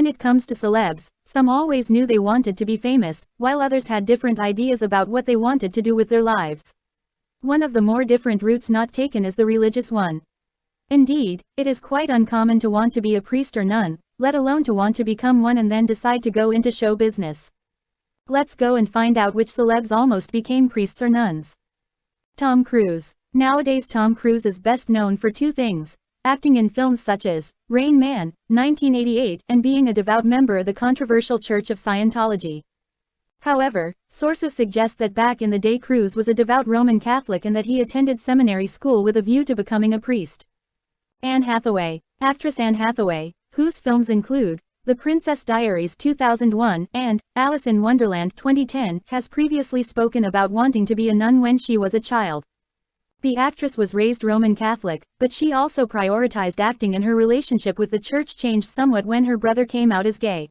When it comes to celebs, some always knew they wanted to be famous, while others had different ideas about what they wanted to do with their lives. One of the more different routes not taken is the religious one. Indeed, it is quite uncommon to want to be a priest or nun, let alone to want to become one and then decide to go into show business. Let's go and find out which celebs almost became priests or nuns. Tom Cruise. Nowadays Tom Cruise is best known for two things: acting in films such as Rain Man, 1988, and being a devout member of the controversial Church of Scientology. However, sources suggest that back in the day Cruise was a devout Roman Catholic and that he attended seminary school with a view to becoming a priest. Anne Hathaway. Actress Anne Hathaway, whose films include The Princess Diaries 2001 and Alice in Wonderland 2010, has previously spoken about wanting to be a nun when she was a child. The actress was raised Roman Catholic, but she also prioritized acting, and her relationship with the church changed somewhat when her brother came out as gay.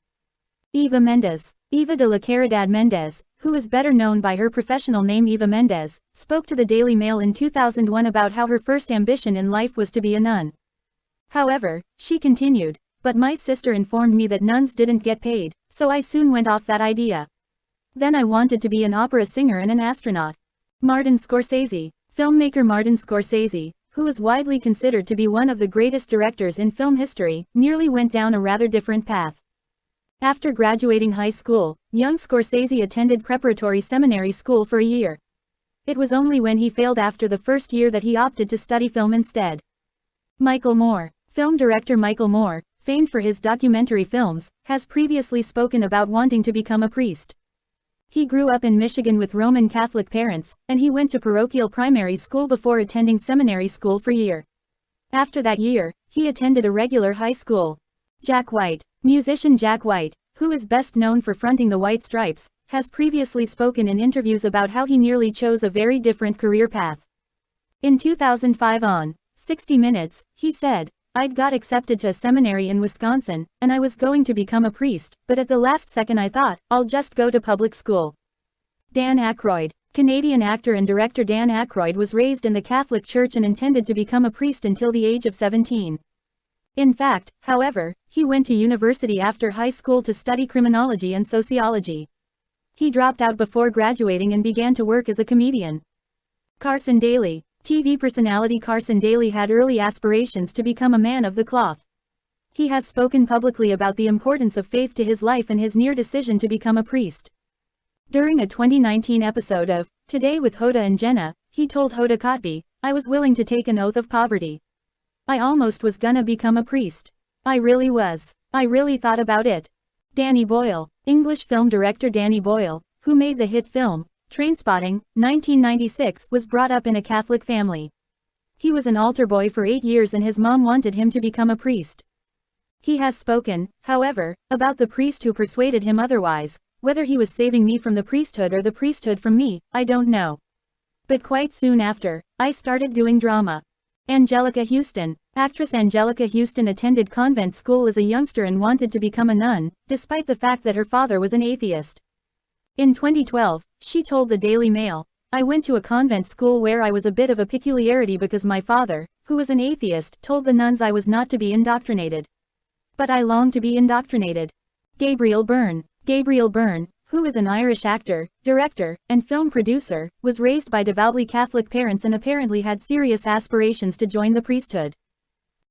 Eva Mendes. Eva de la Caridad Mendes, who is better known by her professional name Eva Mendes, spoke to the Daily Mail in 2001 about how her first ambition in life was to be a nun. However, she continued, "But my sister informed me that nuns didn't get paid, so I soon went off that idea. Then I wanted to be an opera singer and an astronaut." Martin Scorsese. Filmmaker Martin Scorsese, who is widely considered to be one of the greatest directors in film history, nearly went down a rather different path. After graduating high school, young Scorsese attended preparatory seminary school for a year. It was only when he failed after the first year that he opted to study film instead. Michael Moore. Film director Michael Moore, famed for his documentary films, has previously spoken about wanting to become a priest. He grew up in Michigan with Roman Catholic parents, and he went to parochial primary school before attending seminary school for a year. After that year, he attended a regular high school. Jack White. Musician Jack White, who is best known for fronting the White Stripes, has previously spoken in interviews about how he nearly chose a very different career path. In 2005 on 60 Minutes, he said, "I'd got accepted to a seminary in Wisconsin, and I was going to become a priest, but at the last second I thought, I'll just go to public school." Dan Aykroyd. Canadian actor and director Dan Aykroyd was raised in the Catholic Church and intended to become a priest until the age of 17. In fact, however, he went to university after high school to study criminology and sociology. He dropped out before graduating and began to work as a comedian. Carson Daly. TV personality Carson Daly had early aspirations to become a man of the cloth. He has spoken publicly about the importance of faith to his life and his near decision to become a priest. During a 2019 episode of Today with Hoda and Jenna, he told Hoda Kotb, "I was willing to take an oath of poverty. I almost was gonna become a priest. I really was. I really thought about it." Danny Boyle. English film director Danny Boyle, who made the hit film Trainspotting, 1996, was brought up in a Catholic family. He was an altar boy for 8 years and his mom wanted him to become a priest. He has spoken, however, about the priest who persuaded him otherwise. "Whether he was saving me from the priesthood or the priesthood from me, I don't know. But quite soon after, I started doing drama." Anjelica Huston. Actress Anjelica Huston attended convent school as a youngster and wanted to become a nun, despite the fact that her father was an atheist. In 2012, she told the Daily Mail, "I went to a convent school where I was a bit of a peculiarity because my father, who was an atheist, told the nuns I was not to be indoctrinated. But I longed to be indoctrinated." Gabriel Byrne. Gabriel Byrne, who is an Irish actor, director, and film producer, was raised by devoutly Catholic parents and apparently had serious aspirations to join the priesthood.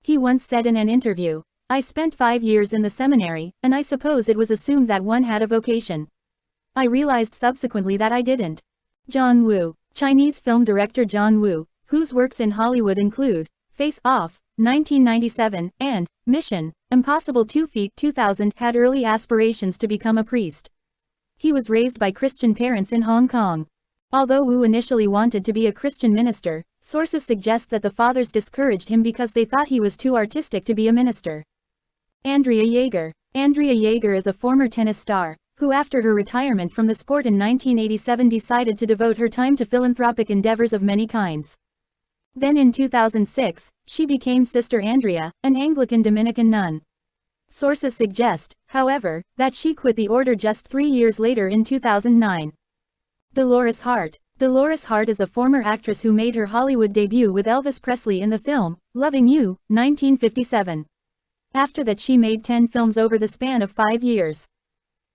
He once said in an interview, "I spent 5 years in the seminary, and I suppose it was assumed that one had a vocation. I realized subsequently that I didn't." John Woo. Chinese film director John Woo, whose works in Hollywood include Face Off, 1997, and Mission Impossible 2 Feet 2000, had early aspirations to become a priest. He was raised by Christian parents in Hong Kong. Although Wu initially wanted to be a Christian minister, sources suggest that the fathers discouraged him because they thought he was too artistic to be a minister. Andrea Jaeger. Andrea Jaeger is a former tennis star, who after her retirement from the sport in 1987 decided to devote her time to philanthropic endeavors of many kinds. Then in 2006, she became Sister Andrea, an Anglican Dominican nun. Sources suggest, however, that she quit the order just 3 years later in 2009. Dolores Hart. Dolores Hart is a former actress who made her Hollywood debut with Elvis Presley in the film Loving You, 1957. After that she made 10 films over the span of 5 years.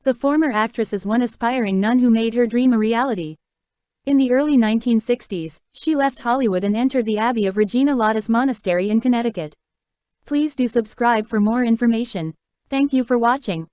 The former actress is one aspiring nun who made her dream a reality. In the early 1960s, she left Hollywood and entered the Abbey of Regina Lotus Monastery in Connecticut. Please do subscribe for more information. Thank you for watching.